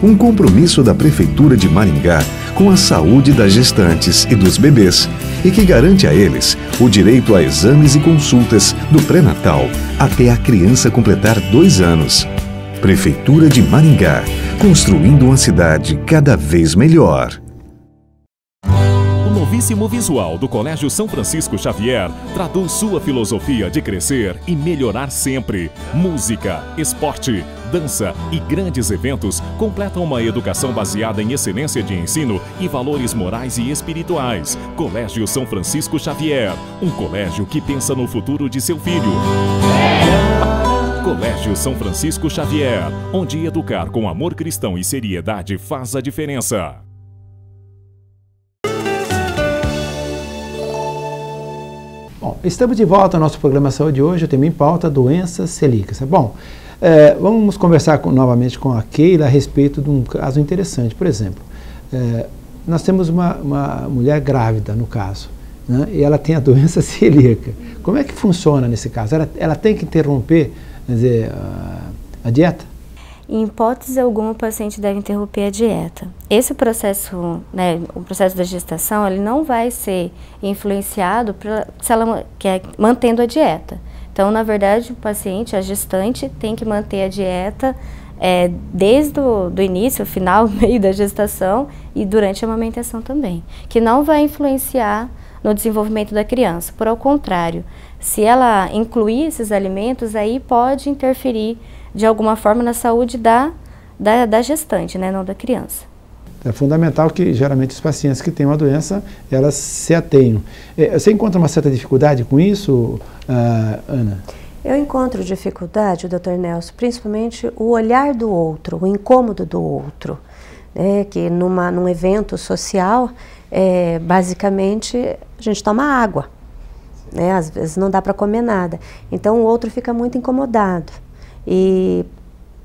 Um compromisso da Prefeitura de Maringá com a saúde das gestantes e dos bebês e que garante a eles o direito a exames e consultas do pré-natal até a criança completar 2 anos. Prefeitura de Maringá, construindo uma cidade cada vez melhor. O novíssimo visual do Colégio São Francisco Xavier traduz sua filosofia de crescer e melhorar sempre. Música, esporte, dança e grandes eventos completam uma educação baseada em excelência de ensino e valores morais e espirituais. Colégio São Francisco Xavier, um colégio que pensa no futuro de seu filho. Colégio São Francisco Xavier, onde educar com amor cristão e seriedade faz a diferença. Bom, estamos de volta ao nosso programa Saúde hoje, o tema em pauta, doenças celíacas. Bom, vamos conversar novamente com a Keila a respeito de um caso interessante. Por exemplo, nós temos uma mulher grávida, no caso, né, e ela tem a doença celíaca. Como é que funciona nesse caso? Ela tem que interromper, quer dizer, a dieta? Em hipótese alguma, o paciente deve interromper a dieta. Esse processo, né, o processo da gestação, ele não vai ser influenciado se ela mantendo a dieta. Então, na verdade, o paciente, a gestante, tem que manter a dieta desde o início, final, meio da gestação e durante a amamentação também, que não vai influenciar no desenvolvimento da criança. Por ao contrário, se ela incluir esses alimentos, aí pode interferir de alguma forma na saúde da gestante, né, não da criança. É fundamental que, geralmente, os pacientes que têm uma doença, elas se atenham. Você encontra uma certa dificuldade com isso, Ana? Eu encontro dificuldade, Dr. Nelson, principalmente o olhar do outro, o incômodo do outro, né, que num evento social, basicamente, a gente toma água, né, às vezes não dá para comer nada. Então, o outro fica muito incomodado. E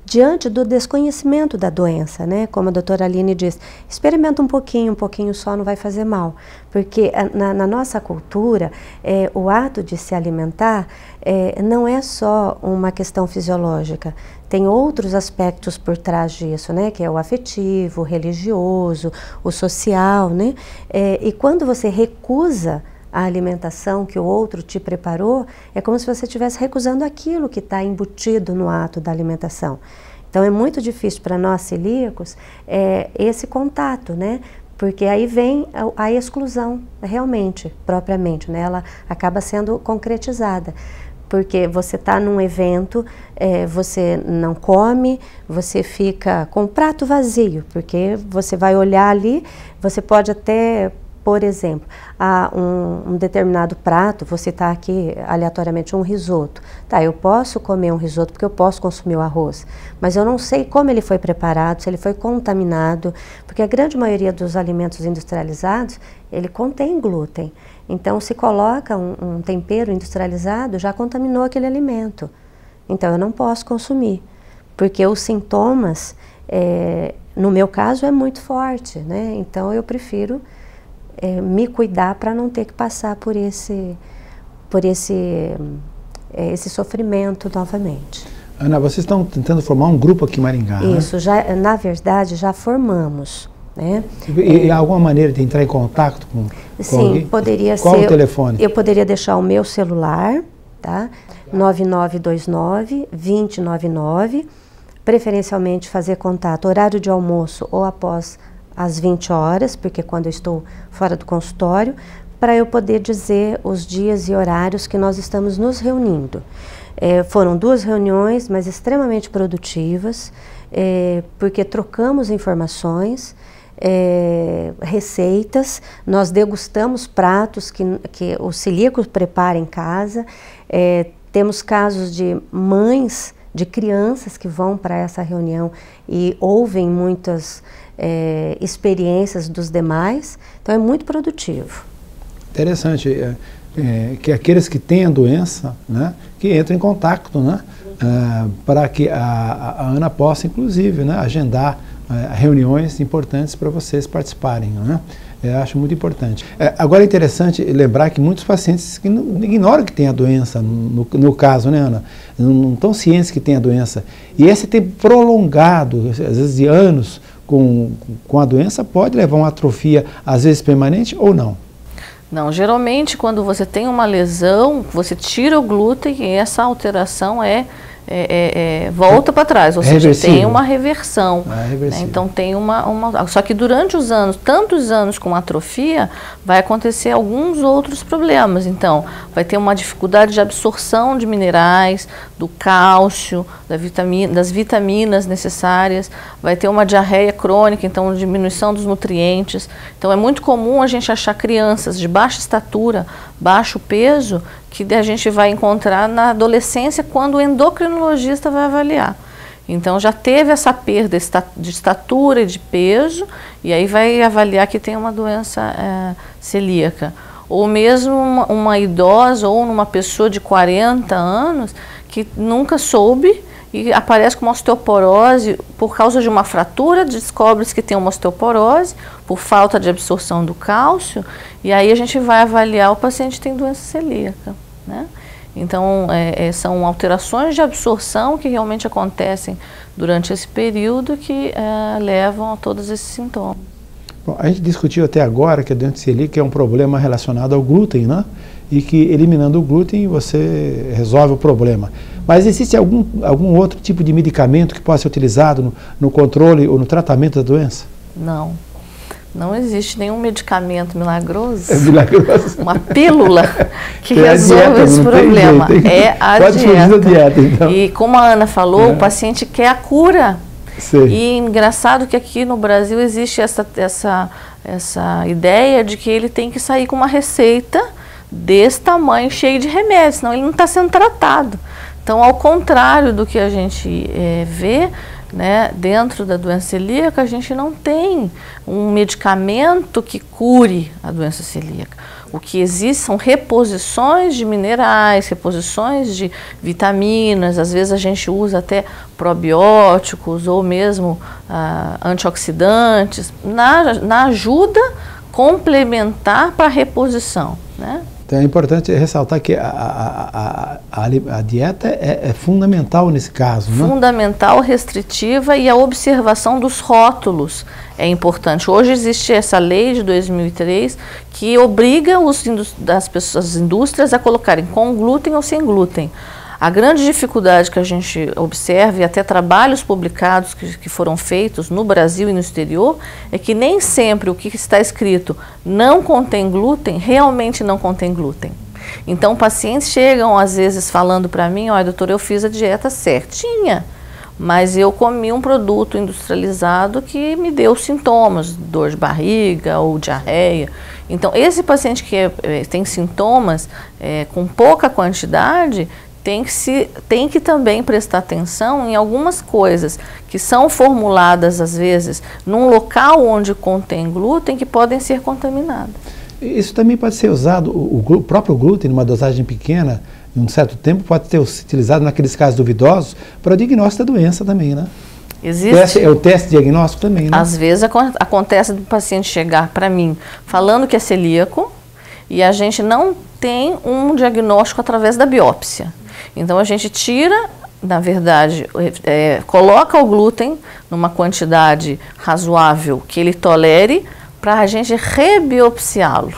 diante do desconhecimento da doença, né, como a doutora Aline diz, experimenta um pouquinho só, não vai fazer mal. Porque na nossa cultura, o ato de se alimentar não é só uma questão fisiológica, tem outros aspectos por trás disso, né, que é o afetivo, o religioso, o social, né, e quando você recusa a alimentação que o outro te preparou, é como se você estivesse recusando aquilo que está embutido no ato da alimentação. Então é muito difícil para nós celíacos esse contato, né? Porque aí vem a exclusão, realmente, propriamente, né? Ela acaba sendo concretizada. Porque você está num evento, você não come, você fica com o prato vazio, porque você vai olhar ali, você pode até por exemplo, um determinado prato, vou citar aqui aleatoriamente um risoto. Tá, eu posso comer um risoto porque eu posso consumir o arroz, mas eu não sei como ele foi preparado, se ele foi contaminado, porque a grande maioria dos alimentos industrializados, ele contém glúten. Então, se coloca um tempero industrializado, já contaminou aquele alimento. Então, eu não posso consumir, porque os sintomas, no meu caso, é muito forte, né? Então, eu prefiro me cuidar para não ter que passar por esse sofrimento novamente. Ana, vocês estão tentando formar um grupo aqui em Maringá, Isso, né? na verdade, já formamos. Né? E alguma maneira de entrar em contato com alguém? Poderia ser. Qual o telefone? Eu poderia deixar o meu celular, tá? 9929-2099, preferencialmente fazer contato horário de almoço ou após as 20 horas, porque quando eu estou fora do consultório, para eu poder dizer os dias e horários que nós estamos nos reunindo. Foram 2 reuniões, mas extremamente produtivas, porque trocamos informações, receitas, nós degustamos pratos que o celíaco prepara em casa, temos casos de mães de crianças que vão para essa reunião e ouvem muitas experiências dos demais, então é muito produtivo. Interessante, que aqueles que têm a doença, né, que entrem em contato, né, para que a Ana possa, inclusive, né, agendar reuniões importantes para vocês participarem, né? Eu acho muito importante. Agora é interessante lembrar que muitos pacientes que ignoram que tem a doença, no caso, né, Ana? Não estão cientes que tem a doença. E esse tempo prolongado, às vezes de anos, com a doença, pode levar a uma atrofia, às vezes permanente ou não? Não, geralmente quando você tem uma lesão, você tira o glúten e essa alteração volta para trás, ou seja, tem uma reversão. Né? Então tem só que durante os anos, tantos anos com atrofia, vai acontecer alguns outros problemas. Então, vai ter uma dificuldade de absorção de minerais, do cálcio, das vitaminas necessárias, vai ter uma diarreia crônica, então diminuição dos nutrientes. Então é muito comum a gente achar crianças de baixa estatura, baixo peso, que a gente vai encontrar na adolescência quando o endocrinologista vai avaliar. Então já teve essa perda de estatura e de peso, e aí vai avaliar que tem uma doença celíaca. Ou mesmo uma idosa ou uma pessoa de 40 anos que nunca soube e aparece com uma osteoporose por causa de uma fratura, descobre-se que tem uma osteoporose por falta de absorção do cálcio, e aí a gente vai avaliar o paciente tem doença celíaca, né? Então, são alterações de absorção que realmente acontecem durante esse período que levam a todos esses sintomas. Bom, a gente discutiu até agora que a doença celíaca é um problema relacionado ao glúten, né? E que eliminando o glúten você resolve o problema. Mas existe algum outro tipo de medicamento que possa ser utilizado no controle ou no tratamento da doença? Não. Não existe nenhum medicamento milagroso, uma pílula que resolve esse problema. É a dieta. Então. E como a Ana falou, o paciente quer a cura. Sim. E engraçado que aqui no Brasil existe essa ideia de que ele tem que sair com uma receita desse tamanho, cheio de remédios, senão ele não está sendo tratado. Então, ao contrário do que a gente vê, né, dentro da doença celíaca, a gente não tem um medicamento que cure a doença celíaca. O que existe são reposições de minerais, reposições de vitaminas, às vezes a gente usa até probióticos ou mesmo antioxidantes, na ajuda complementar para a reposição, né? Então é importante ressaltar que a dieta é fundamental nesse caso, né? Fundamental, restritiva, e a observação dos rótulos é importante. Hoje existe essa lei de 2003 que obriga as indústrias a colocarem com glúten ou sem glúten. A grande dificuldade que a gente observa, e até trabalhos publicados que foram feitos no Brasil e no exterior, é que nem sempre o que está escrito não contém glúten, realmente não contém glúten. Então, pacientes chegam às vezes falando para mim, olha, doutor, eu fiz a dieta certinha, mas eu comi um produto industrializado que me deu sintomas, dor de barriga ou diarreia. Então, esse paciente que tem sintomas com pouca quantidade, tem que também prestar atenção em algumas coisas que são formuladas, às vezes, num local onde contém glúten, que podem ser contaminadas. Isso também pode ser usado, o próprio glúten, numa dosagem pequena, em um certo tempo, pode ser utilizado naqueles casos duvidosos para o diagnóstico da doença também, né? Existe. É o teste diagnóstico também, né? Às vezes acontece do paciente chegar para mim falando que é celíaco e a gente não tem um diagnóstico através da biópsia. Então a gente tira, na verdade, coloca o glúten numa quantidade razoável que ele tolere para a gente rebiopsiá-lo.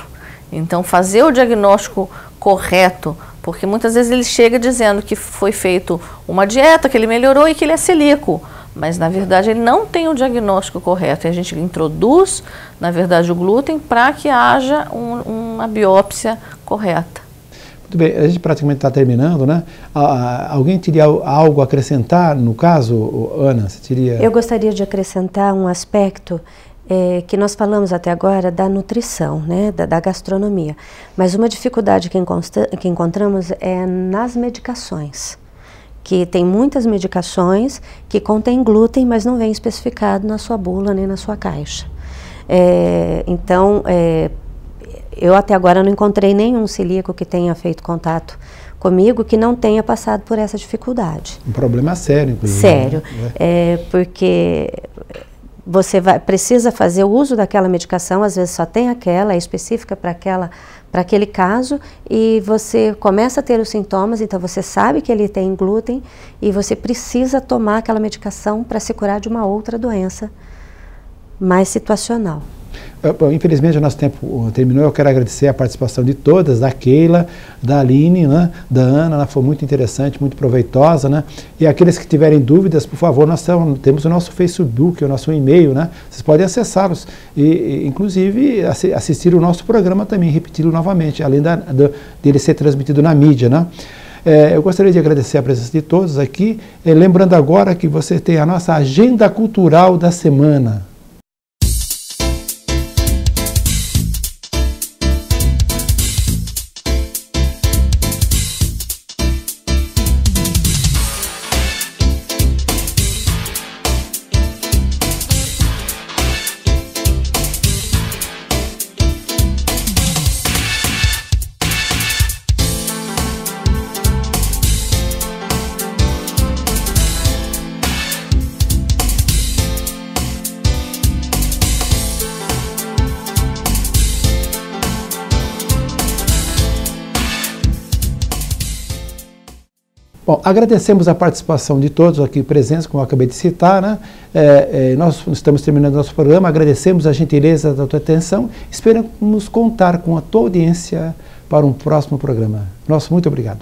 Então fazer o diagnóstico correto, porque muitas vezes ele chega dizendo que foi feito uma dieta, que ele melhorou e que ele é celíaco. Mas, na verdade, ele não tem o diagnóstico correto. E a gente introduz, na verdade, o glúten para que haja uma biópsia correta. Muito bem, a gente praticamente está terminando, né? Alguém teria algo a acrescentar no caso, Ana? Você teria... Eu gostaria de acrescentar um aspecto que nós falamos até agora da nutrição, né? Da gastronomia. Mas uma dificuldade que encontramos é nas medicações. Que tem muitas medicações que contêm glúten, mas não vem especificado na sua bula nem na sua caixa. Então, eu até agora não encontrei nenhum celíaco que tenha feito contato comigo que não tenha passado por essa dificuldade. Um problema sério, inclusive. Sério, porque você precisa fazer o uso daquela medicação, às vezes só tem aquela, é específica para aquele caso, e você começa a ter os sintomas, então você sabe que ele tem glúten e você precisa tomar aquela medicação para se curar de uma outra doença mais situacional. Infelizmente o nosso tempo terminou. Eu quero agradecer a participação de todas, da Keila, da Aline, né, da Ana. Ela foi muito interessante, muito proveitosa, né? E aqueles que tiverem dúvidas, por favor, nós temos o nosso Facebook, o nosso e-mail, né? Vocês podem acessá-los e inclusive assistir o nosso programa também, repeti-lo novamente, além dele ser transmitido na mídia, né? Eu gostaria de agradecer a presença de todos aqui, lembrando agora que você tem a nossa agenda cultural da semana. Bom, agradecemos a participação de todos aqui presentes, como eu acabei de citar, né? Nós estamos terminando nosso programa, agradecemos a gentileza da tua atenção, esperamos contar com a tua audiência para um próximo programa. Nosso muito obrigado.